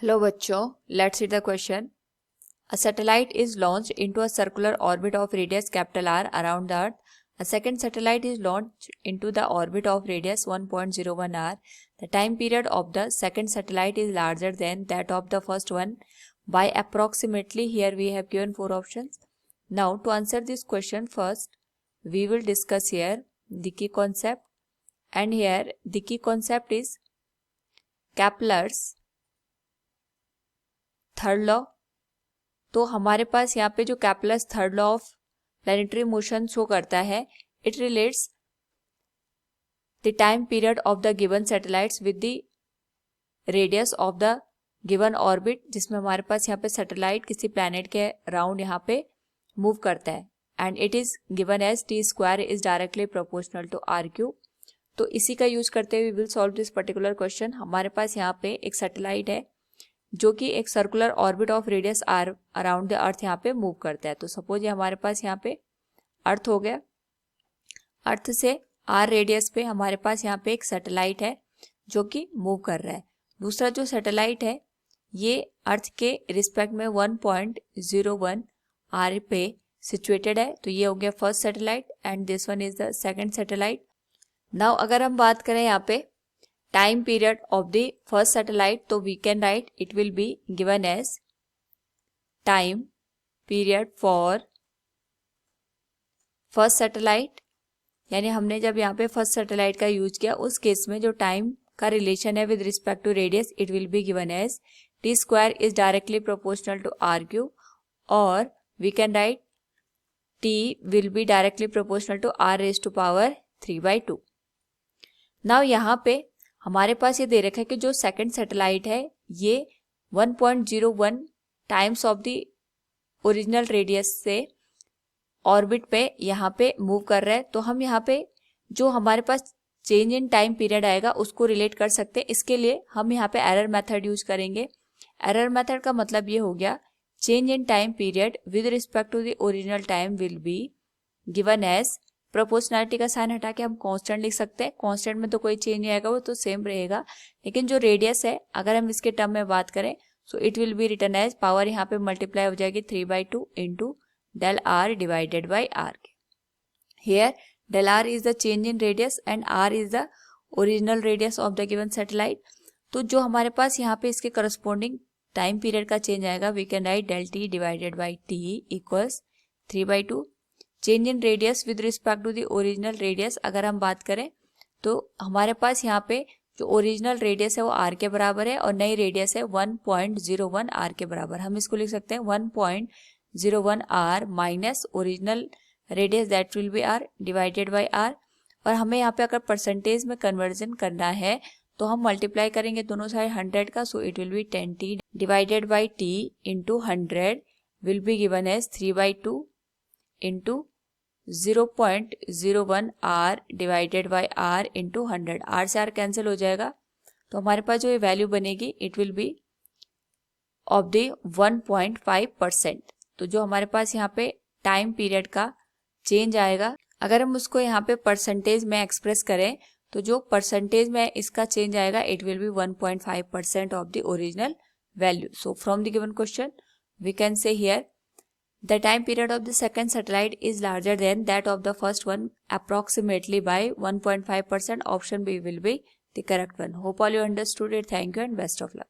Hello बच्चों, let's read the question. A satellite is launched into a circular orbit of radius capital R around the Earth. A second satellite is launched into the orbit of radius 1.01 r. The time period of the second satellite is larger than that of the first one by approximately. Here we have given 4 options. Now to answer this question, first we will discuss here the key concept, and here the key concept is Kepler's third law. तो हमारे पास यहाँ पे जो Kepler's third law of planetary motion show करता है, it relates the time period of the given satellites with the radius of the given orbit, जिसमें हमारे पास यहाँ पे सैटेलाइट किसी प्लैनेट के राउंड यहाँ पे मूव करता है, and it is given as t² is directly proportional to r³. तो इसी का यूज करते हुए will solve this particular question. हमारे पास यहाँ पे एक सैटेलाइट है जो कि एक circular orbit of radius r around the earth यहाँ पे मूव करता है. तो सपोज ये हमारे पास यहाँ पे अर्थ हो गया. अर्थ से r रेडियस पे हमारे पास यहाँ पे एक सैटेलाइट है जो कि मूव कर रहा है. दूसरा जो सैटेलाइट है ये अर्थ के रिस्पेक्ट में 1.01 r पे सिचुएटेड है. तो ये हो गया first satellite and this one is the second satellite. Now अगर हम बात करें यहाँ पे time period of the first satellite, तो we can write it will be given as time period for first satellite. यानी हमने जब यहाँ पे फर्स्ट सैटेलाइट का यूज किया उस केस में जो टाइम का रिलेशन है with respect to radius, it will be given as t² is directly proportional to r³, और we can write t will be directly proportional to r⁻³ now यहाँ पे हमारे पास ये दे रखा है कि जो सेकंड सैटेलाइट है ये 1.01 times of the original radius से ऑर्बिट पे यहाँ पे मूव कर रहा है. तो हम यहाँ पे जो हमारे पास चेंज इन टाइम पीरियड आएगा उसको रिलेट कर सकते हैं. इसके लिए हम यहाँ पे एरर मेथड यूज करेंगे. एरर मेथड का मतलब ये हो गया change in time period with respect to the original time will be given as, proportionality का साइन हटा के हम कांस्टेंट लिख सकते हैं. कांस्टेंट में तो कोई चेंज नहीं आएगा, वो तो सेम रहेगा, लेकिन जो रेडियस है अगर हम इसके टर्म में बात करें so it will be written as power यहाँ पे मल्टीप्लाई हो जाएगी 3/2 into del r divided by r. Here del r is the change in radius and r is the original radius of the given satellite. तो जो हमारे पास यहाँ पे इसके करस्पॉन्डिंग टाइम पीरियड का चेंज आएगा we can write del t divided by t equals 3/2. Change in radius with respect to the original radius अगर हम बात करें तो हमारे पास यहाँ पे जो ओरिजिनल रेडियस है वो r के बराबर है और नई रेडियस है 1.01 r के बराबर. हम इसको लिख सकते हैं 1.01 r minus original radius that will be r divided by r. और हमें यहाँ पे अगर परसेंटेज में कन्वर्जन करना है तो हम मल्टीप्लाई करेंगे दोनों साइड 100 का, so it will be 10t divided by t into 100 will be given as 3/2 into 0.01 r divided by r into 100. r से r कैंसिल हो जाएगा तो हमारे पास जो ये वैल्यू बनेगी it will be of the 1.5%. तो जो हमारे पास यहाँ पे टाइम पीरियड का चेंज आएगा अगर हम उसको यहाँ पे परसेंटेज में एक्सप्रेस करें तो जो परसेंटेज में इसका चेंज आएगा it will be 1.5% of the original value. So from the given question we can say here the time period of the second satellite is larger than that of the first one approximately by 1.5%. Option B will be the correct one. Hope all you understood it. Thank you and best of luck.